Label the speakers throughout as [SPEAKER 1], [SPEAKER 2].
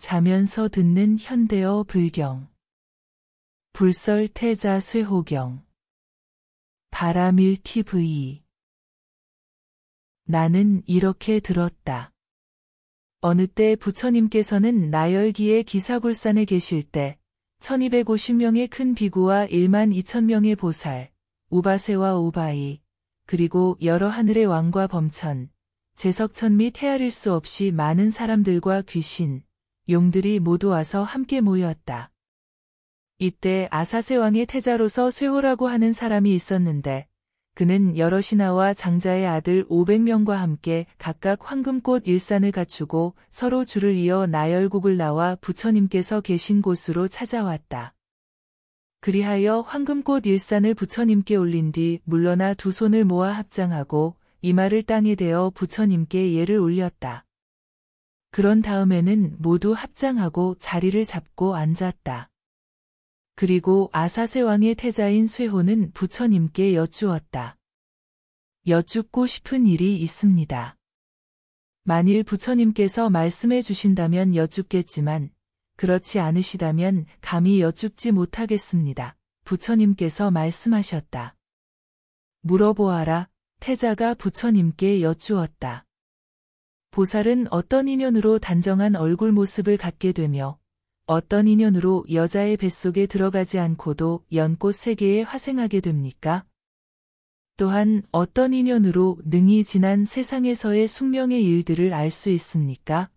[SPEAKER 1] 자면서 듣는 현대어 불경. 불설태자 쇠호경. 바라밀 TV. 나는 이렇게 들었다. 어느 때 부처님께서는 나열기의 기사굴산에 계실 때 1250명의 큰 비구와 1만 2천 명의 보살, 우바세와 우바이, 그리고 여러 하늘의 왕과 범천, 제석천 및 헤아릴 수 없이 많은 사람들과 귀신, 용들이 모두 와서 함께 모였다. 이때 아사세 왕의 태자로서 쇠호라고 하는 사람이 있었는데 그는 여러 신하와 장자의 아들 500명과 함께 각각 황금꽃 일산을 갖추고 서로 줄을 이어 나열국을 나와 부처님께서 계신 곳으로 찾아왔다. 그리하여 황금꽃 일산을 부처님께 올린 뒤 물러나 두 손을 모아 합장하고 이마를 땅에 대어 부처님께 예를 올렸다. 그런 다음에는 모두 합장하고 자리를 잡고 앉았다. 그리고 아사세 왕의 태자인 쇠호는 부처님께 여쭈었다. 여쭙고 싶은 일이 있습니다. 만일 부처님께서 말씀해 주신다면 여쭙겠지만 그렇지 않으시다면 감히 여쭙지 못하겠습니다. 부처님께서 말씀하셨다. 물어보아라. 태자가 부처님께 여쭈었다. 보살은 어떤 인연으로 단정한 얼굴 모습을 갖게 되며 어떤 인연으로 여자의 뱃속에 들어가지 않고도 연꽃 세계에 화생하게 됩니까? 또한 어떤 인연으로 능히 지난 세상에서의 숙명의 일들을 알 수 있습니까?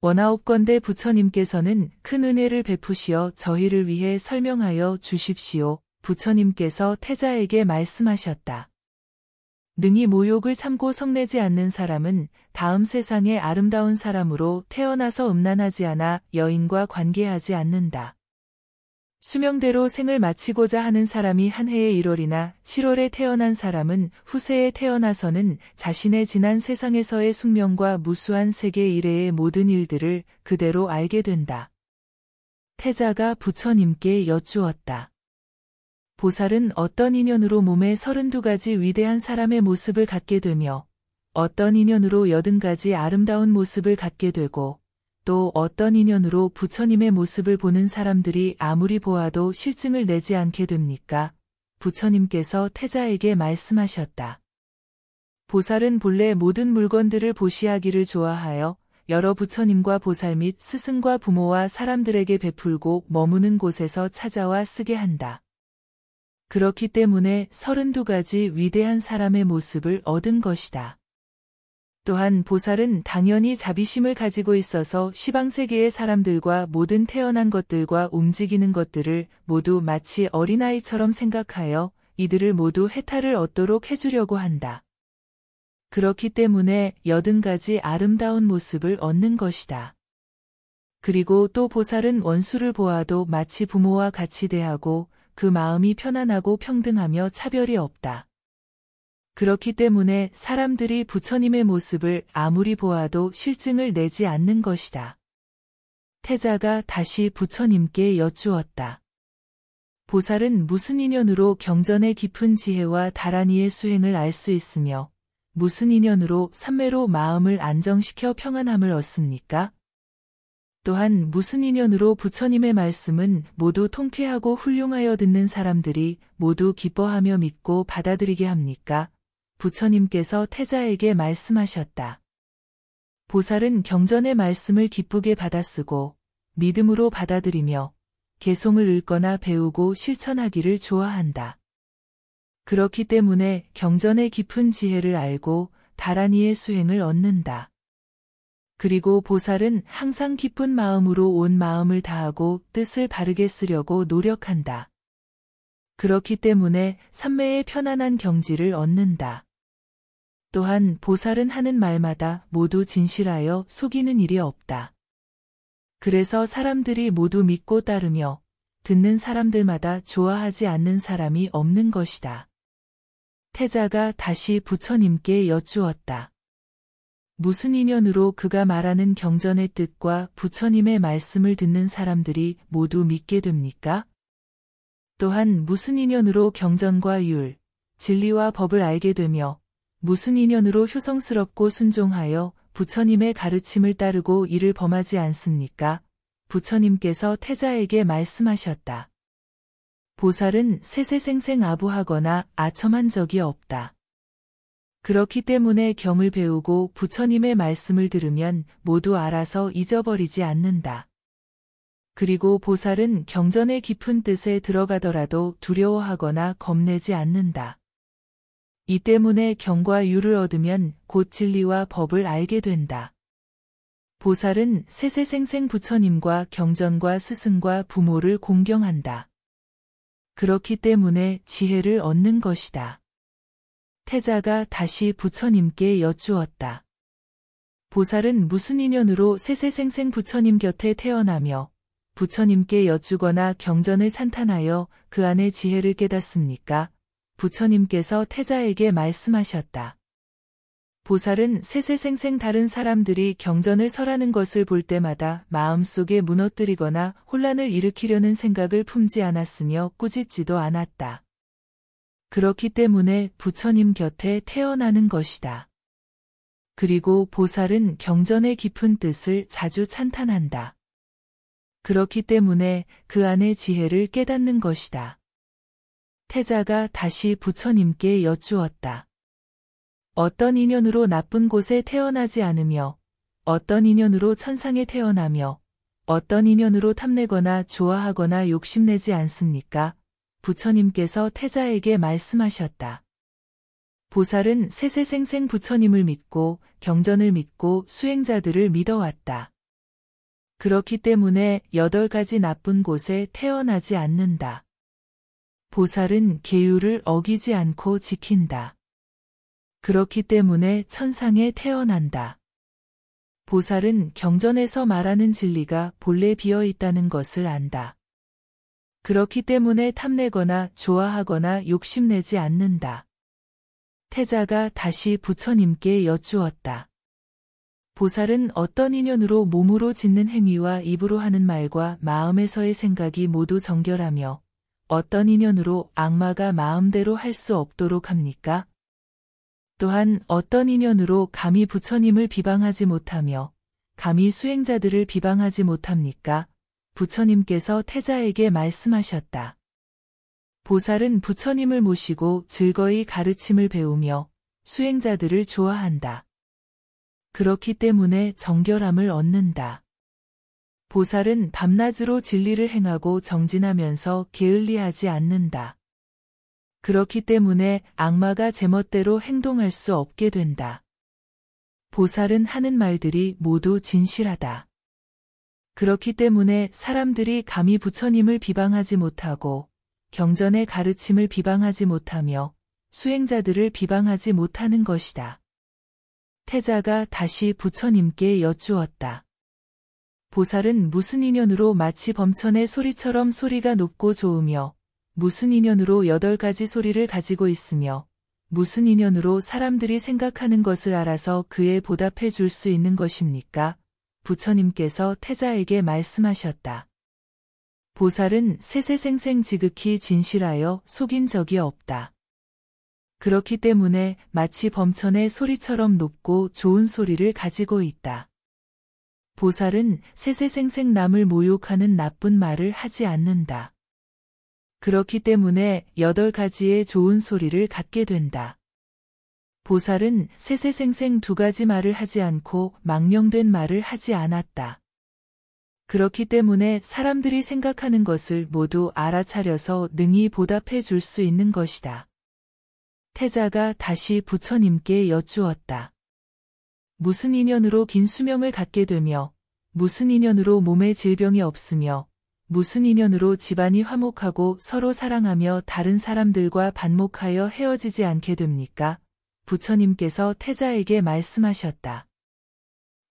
[SPEAKER 1] 원하옵건대 부처님께서는 큰 은혜를 베푸시어 저희를 위해 설명하여 주십시오. 부처님께서 태자에게 말씀하셨다. 능히 모욕을 참고 성내지 않는 사람은 다음 세상에 아름다운 사람으로 태어나서 음란하지 않아 여인과 관계하지 않는다. 수명대로 생을 마치고자 하는 사람이 한 해의 1월이나 7월에 태어난 사람은 후세에 태어나서는 자신의 지난 세상에서의 숙명과 무수한 세계 이래의 모든 일들을 그대로 알게 된다. 태자가 부처님께 여쭈었다. 보살은 어떤 인연으로 몸에 32가지 위대한 사람의 모습을 갖게 되며 어떤 인연으로 80가지 아름다운 모습을 갖게 되고 또 어떤 인연으로 부처님의 모습을 보는 사람들이 아무리 보아도 실증을 내지 않게 됩니까? 부처님께서 태자에게 말씀하셨다. 보살은 본래 모든 물건들을 보시하기를 좋아하여 여러 부처님과 보살 및 스승과 부모와 사람들에게 베풀고 머무는 곳에서 찾아와 쓰게 한다. 그렇기 때문에 32가지 위대한 사람의 모습을 얻은 것이다. 또한 보살은 당연히 자비심을 가지고 있어서 시방세계의 사람들과 모든 태어난 것들과 움직이는 것들을 모두 마치 어린아이처럼 생각하여 이들을 모두 해탈을 얻도록 해주려고 한다. 그렇기 때문에 80가지 아름다운 모습을 얻는 것이다. 그리고 또 보살은 원수를 보아도 마치 부모와 같이 대하고 그 마음이 편안하고 평등하며 차별이 없다. 그렇기 때문에 사람들이 부처님의 모습을 아무리 보아도 실증을 내지 않는 것이다. 태자가 다시 부처님께 여쭈었다. 보살은 무슨 인연으로 경전의 깊은 지혜와 다라니의 수행을 알 수 있으며 무슨 인연으로 삼매로 마음을 안정시켜 평안함을 얻습니까? 또한 무슨 인연으로 부처님의 말씀은 모두 통쾌하고 훌륭하여 듣는 사람들이 모두 기뻐하며 믿고 받아들이게 합니까? 부처님께서 태자에게 말씀하셨다. 보살은 경전의 말씀을 기쁘게 받아쓰고 믿음으로 받아들이며 개송을 읽거나 배우고 실천하기를 좋아한다. 그렇기 때문에 경전의 깊은 지혜를 알고 다라니의 수행을 얻는다. 그리고 보살은 항상 기쁜 마음으로 온 마음을 다하고 뜻을 바르게 쓰려고 노력한다. 그렇기 때문에 삼매의 편안한 경지를 얻는다. 또한 보살은 하는 말마다 모두 진실하여 속이는 일이 없다. 그래서 사람들이 모두 믿고 따르며 듣는 사람들마다 좋아하지 않는 사람이 없는 것이다. 태자가 다시 부처님께 여쭈었다. 무슨 인연으로 그가 말하는 경전의 뜻과 부처님의 말씀을 듣는 사람들이 모두 믿게 됩니까? 또한 무슨 인연으로 경전과 율, 진리와 법을 알게 되며 무슨 인연으로 효성스럽고 순종하여 부처님의 가르침을 따르고 이를 범하지 않습니까? 부처님께서 태자에게 말씀하셨다. 보살은 세세생생 아부하거나 아첨한 적이 없다. 그렇기 때문에 경을 배우고 부처님의 말씀을 들으면 모두 알아서 잊어버리지 않는다. 그리고 보살은 경전의 깊은 뜻에 들어가더라도 두려워하거나 겁내지 않는다. 이 때문에 경과 유를 얻으면 곧 진리와 법을 알게 된다. 보살은 세세생생 부처님과 경전과 스승과 부모를 공경한다. 그렇기 때문에 지혜를 얻는 것이다. 태자가 다시 부처님께 여쭈었다. 보살은 무슨 인연으로 세세생생 부처님 곁에 태어나며 부처님께 여쭈거나 경전을 찬탄하여 그 안의 지혜를 깨닫습니까? 부처님께서 태자에게 말씀하셨다. 보살은 세세생생 다른 사람들이 경전을 설하는 것을 볼 때마다 마음속에 무너뜨리거나 혼란을 일으키려는 생각을 품지 않았으며 꾸짖지도 않았다. 그렇기 때문에 부처님 곁에 태어나는 것이다. 그리고 보살은 경전의 깊은 뜻을 자주 찬탄한다. 그렇기 때문에 그 안의 지혜를 깨닫는 것이다. 태자가 다시 부처님께 여쭈었다. 어떤 인연으로 나쁜 곳에 태어나지 않으며 어떤 인연으로 천상에 태어나며 어떤 인연으로 탐내거나 좋아하거나 욕심내지 않습니까? 부처님께서 태자에게 말씀하셨다. 보살은 세세생생 부처님을 믿고 경전을 믿고 수행자들을 믿어왔다. 그렇기 때문에 8가지 나쁜 곳에 태어나지 않는다. 보살은 계율을 어기지 않고 지킨다. 그렇기 때문에 천상에 태어난다. 보살은 경전에서 말하는 진리가 본래 비어 있다는 것을 안다. 그렇기 때문에 탐내거나 좋아하거나 욕심내지 않는다. 태자가 다시 부처님께 여쭈었다. 보살은 어떤 인연으로 몸으로 짓는 행위와 입으로 하는 말과 마음에서의 생각이 모두 정결하며 어떤 인연으로 악마가 마음대로 할 수 없도록 합니까? 또한 어떤 인연으로 감히 부처님을 비방하지 못하며 감히 수행자들을 비방하지 못합니까? 부처님께서 태자에게 말씀하셨다. 보살은 부처님을 모시고 즐거이 가르침을 배우며 수행자들을 좋아한다. 그렇기 때문에 정결함을 얻는다. 보살은 밤낮으로 진리를 행하고 정진하면서 게을리하지 않는다. 그렇기 때문에 악마가 제멋대로 행동할 수 없게 된다. 보살은 하는 말들이 모두 진실하다. 그렇기 때문에 사람들이 감히 부처님을 비방하지 못하고 경전의 가르침을 비방하지 못하며 수행자들을 비방하지 못하는 것이다. 태자가 다시 부처님께 여쭈었다. 보살은 무슨 인연으로 마치 범천의 소리처럼 소리가 높고 좋으며 무슨 인연으로 8가지 소리를 가지고 있으며 무슨 인연으로 사람들이 생각하는 것을 알아서 그에 보답해 줄 수 있는 것입니까? 부처님께서 태자에게 말씀하셨다. 보살은 세세생생 지극히 진실하여 속인 적이 없다. 그렇기 때문에 마치 범천의 소리처럼 높고 좋은 소리를 가지고 있다. 보살은 세세생생 남을 모욕하는 나쁜 말을 하지 않는다. 그렇기 때문에 8가지의 좋은 소리를 갖게 된다. 보살은 세세생생 2가지 말을 하지 않고 망령된 말을 하지 않았다. 그렇기 때문에 사람들이 생각하는 것을 모두 알아차려서 능히 보답해 줄 수 있는 것이다. 태자가 다시 부처님께 여쭈었다. 무슨 인연으로 긴 수명을 갖게 되며 무슨 인연으로 몸에 질병이 없으며 무슨 인연으로 집안이 화목하고 서로 사랑하며 다른 사람들과 반목하여 헤어지지 않게 됩니까? 부처님께서 태자에게 말씀하셨다.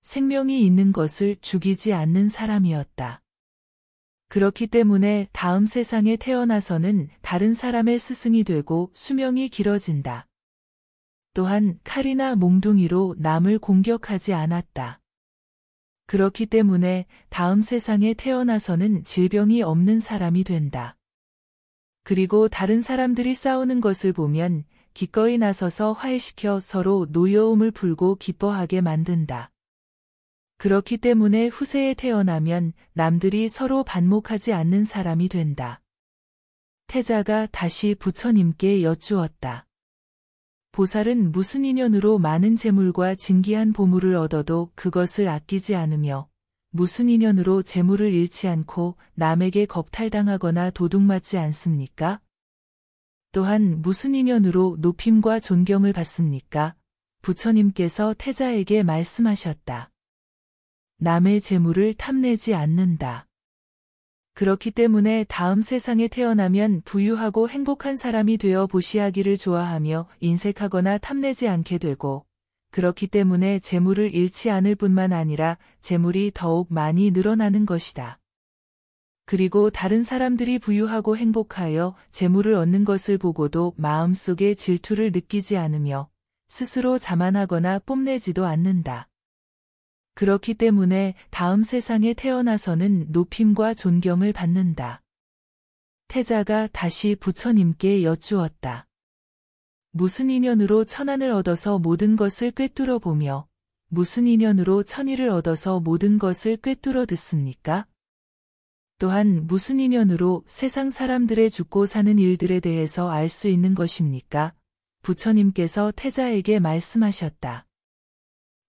[SPEAKER 1] 생명이 있는 것을 죽이지 않는 사람이었다. 그렇기 때문에 다음 세상에 태어나서는 다른 사람의 스승이 되고 수명이 길어진다. 또한 칼이나 몽둥이로 남을 공격하지 않았다. 그렇기 때문에 다음 세상에 태어나서는 질병이 없는 사람이 된다. 그리고 다른 사람들이 싸우는 것을 보면 기꺼이 나서서 화해시켜 서로 노여움을 풀고 기뻐하게 만든다. 그렇기 때문에 후세에 태어나면 남들이 서로 반목하지 않는 사람이 된다. 태자가 다시 부처님께 여쭈었다. 보살은 무슨 인연으로 많은 재물과 진귀한 보물을 얻어도 그것을 아끼지 않으며 무슨 인연으로 재물을 잃지 않고 남에게 겁탈당하거나 도둑맞지 않습니까? 또한 무슨 인연으로 높임과 존경을 받습니까? 부처님께서 태자에게 말씀하셨다. 남의 재물을 탐내지 않는다. 그렇기 때문에 다음 세상에 태어나면 부유하고 행복한 사람이 되어 보시하기를 좋아하며 인색하거나 탐내지 않게 되고, 그렇기 때문에 재물을 잃지 않을 뿐만 아니라 재물이 더욱 많이 늘어나는 것이다. 그리고 다른 사람들이 부유하고 행복하여 재물을 얻는 것을 보고도 마음속에 질투를 느끼지 않으며 스스로 자만하거나 뽐내지도 않는다. 그렇기 때문에 다음 세상에 태어나서는 높임과 존경을 받는다. 태자가 다시 부처님께 여쭈었다. 무슨 인연으로 천안을 얻어서 모든 것을 꿰뚫어 보며 무슨 인연으로 천의를 얻어서 모든 것을 꿰뚫어 듣습니까? 또한 무슨 인연으로 세상 사람들의 죽고 사는 일들에 대해서 알 수 있는 것입니까? 부처님께서 태자에게 말씀하셨다.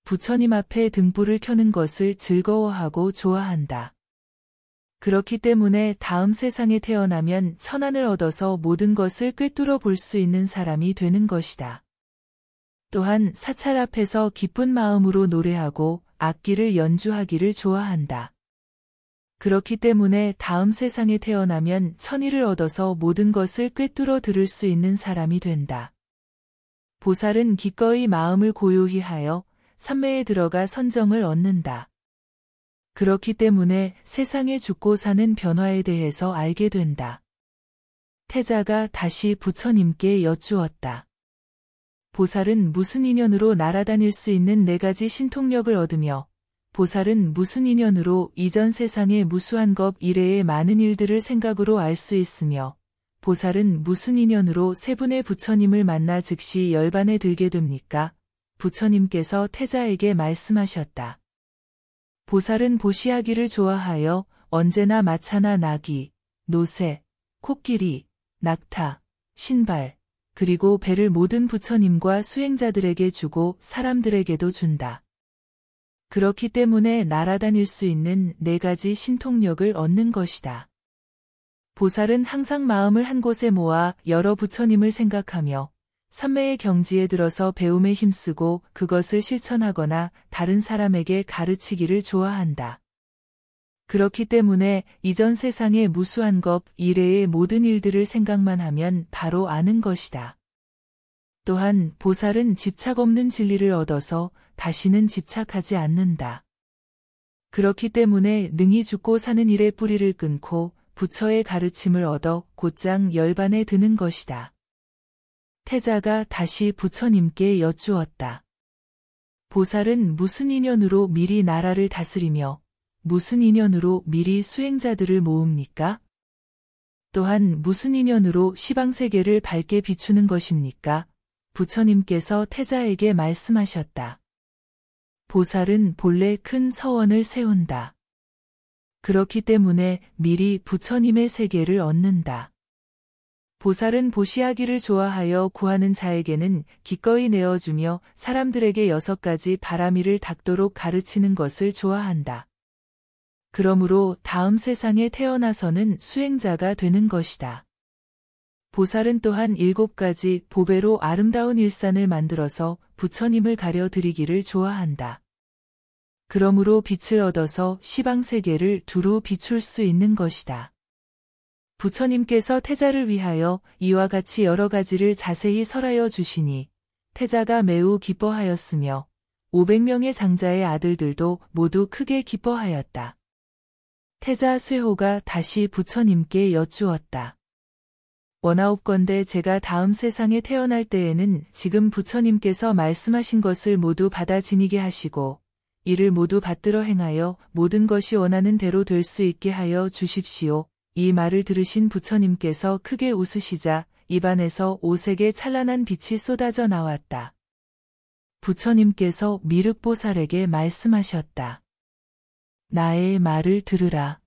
[SPEAKER 1] 부처님 앞에 등불을 켜는 것을 즐거워하고 좋아한다. 그렇기 때문에 다음 세상에 태어나면 천안을 얻어서 모든 것을 꿰뚫어 볼 수 있는 사람이 되는 것이다. 또한 사찰 앞에서 기쁜 마음으로 노래하고 악기를 연주하기를 좋아한다. 그렇기 때문에 다음 세상에 태어나면 천의를 얻어서 모든 것을 꿰뚫어 들을 수 있는 사람이 된다. 보살은 기꺼이 마음을 고요히 하여 삼매에 들어가 선정을 얻는다. 그렇기 때문에 세상에 죽고 사는 변화에 대해서 알게 된다. 태자가 다시 부처님께 여쭈었다. 보살은 무슨 인연으로 날아다닐 수 있는 4가지 신통력을 얻으며 보살은 무슨 인연으로 이전 세상의 무수한 것 이래의 많은 일들을 생각으로 알 수 있으며 보살은 무슨 인연으로 세 분의 부처님을 만나 즉시 열반에 들게 됩니까? 부처님께서 태자에게 말씀하셨다. 보살은 보시하기를 좋아하여 언제나 마차나 나귀, 노새, 코끼리, 낙타, 신발, 그리고 배를 모든 부처님과 수행자들에게 주고 사람들에게도 준다. 그렇기 때문에 날아다닐 수 있는 4가지 신통력을 얻는 것이다. 보살은 항상 마음을 한 곳에 모아 여러 부처님을 생각하며 삼매의 경지에 들어서 배움에 힘쓰고 그것을 실천하거나 다른 사람에게 가르치기를 좋아한다. 그렇기 때문에 이전 세상의 무수한 것 이래의 모든 일들을 생각만 하면 바로 아는 것이다. 또한 보살은 집착 없는 진리를 얻어서 다시는 집착하지 않는다. 그렇기 때문에 능히 죽고 사는 일의 뿌리를 끊고 부처의 가르침을 얻어 곧장 열반에 드는 것이다. 태자가 다시 부처님께 여쭈었다. 보살은 무슨 인연으로 미리 나라를 다스리며 무슨 인연으로 미리 수행자들을 모읍니까? 또한 무슨 인연으로 시방세계를 밝게 비추는 것입니까? 부처님께서 태자에게 말씀하셨다. 보살은 본래 큰 서원을 세운다. 그렇기 때문에 미리 부처님의 세계를 얻는다. 보살은 보시하기를 좋아하여 구하는 자에게는 기꺼이 내어주며 사람들에게 6가지 바라미를 닦도록 가르치는 것을 좋아한다. 그러므로 다음 세상에 태어나서는 수행자가 되는 것이다. 보살은 또한 7가지 보배로 아름다운 일산을 만들어서 부처님을 가려 드리기를 좋아한다. 그러므로 빛을 얻어서 시방세계를 두루 비출 수 있는 것이다. 부처님께서 태자를 위하여 이와 같이 여러 가지를 자세히 설하여 주시니 태자가 매우 기뻐하였으며 500명의 장자의 아들들도 모두 크게 기뻐하였다. 태자 쇠호가 다시 부처님께 여쭈었다. 원하옵건대 제가 다음 세상에 태어날 때에는 지금 부처님께서 말씀하신 것을 모두 받아 지니게 하시고 이를 모두 받들어 행하여 모든 것이 원하는 대로 될 수 있게 하여 주십시오. 이 말을 들으신 부처님께서 크게 웃으시자 입안에서 5색의 찬란한 빛이 쏟아져 나왔다. 부처님께서 미륵보살에게 말씀하셨다. 나의 말을 들으라.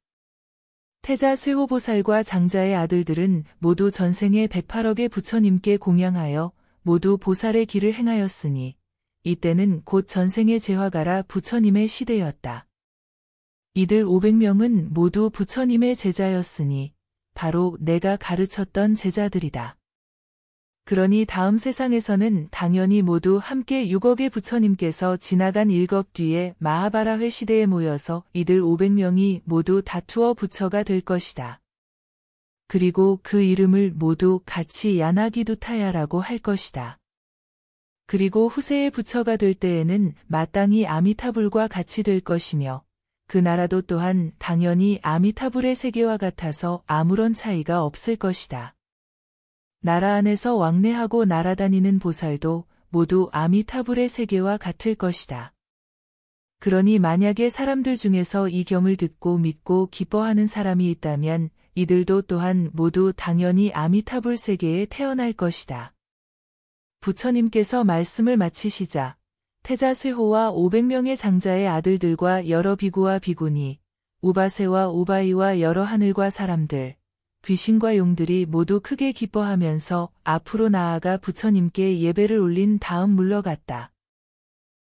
[SPEAKER 1] 태자 쇠호보살과 장자의 아들들은 모두 전생에 108억의 부처님께 공양하여 모두 보살의 길을 행하였으니 이때는 곧 전생의 제화가라 부처님의 시대였다. 이들 500명은 모두 부처님의 제자였으니 바로 내가 가르쳤던 제자들이다. 그러니 다음 세상에서는 당연히 모두 함께 6억의 부처님께서 지나간 일겁 뒤에 마하바라회 시대에 모여서 이들 500명이 모두 다투어 부처가 될 것이다. 그리고 그 이름을 모두 같이 야나기두타야라고 할 것이다. 그리고 후세의 부처가 될 때에는 마땅히 아미타불과 같이 될 것이며 그 나라도 또한 당연히 아미타불의 세계와 같아서 아무런 차이가 없을 것이다. 나라 안에서 왕래하고 날아다니는 보살도 모두 아미타불의 세계와 같을 것이다. 그러니 만약에 사람들 중에서 이 경을 듣고 믿고 기뻐하는 사람이 있다면 이들도 또한 모두 당연히 아미타불 세계에 태어날 것이다. 부처님께서 말씀을 마치시자 태자쇠호와 500명의 장자의 아들들과 여러 비구와 비구니, 우바세와 우바이와 여러 하늘과 사람들, 귀신과 용들이 모두 크게 기뻐하면서 앞으로 나아가 부처님께 예배를 올린 다음 물러갔다.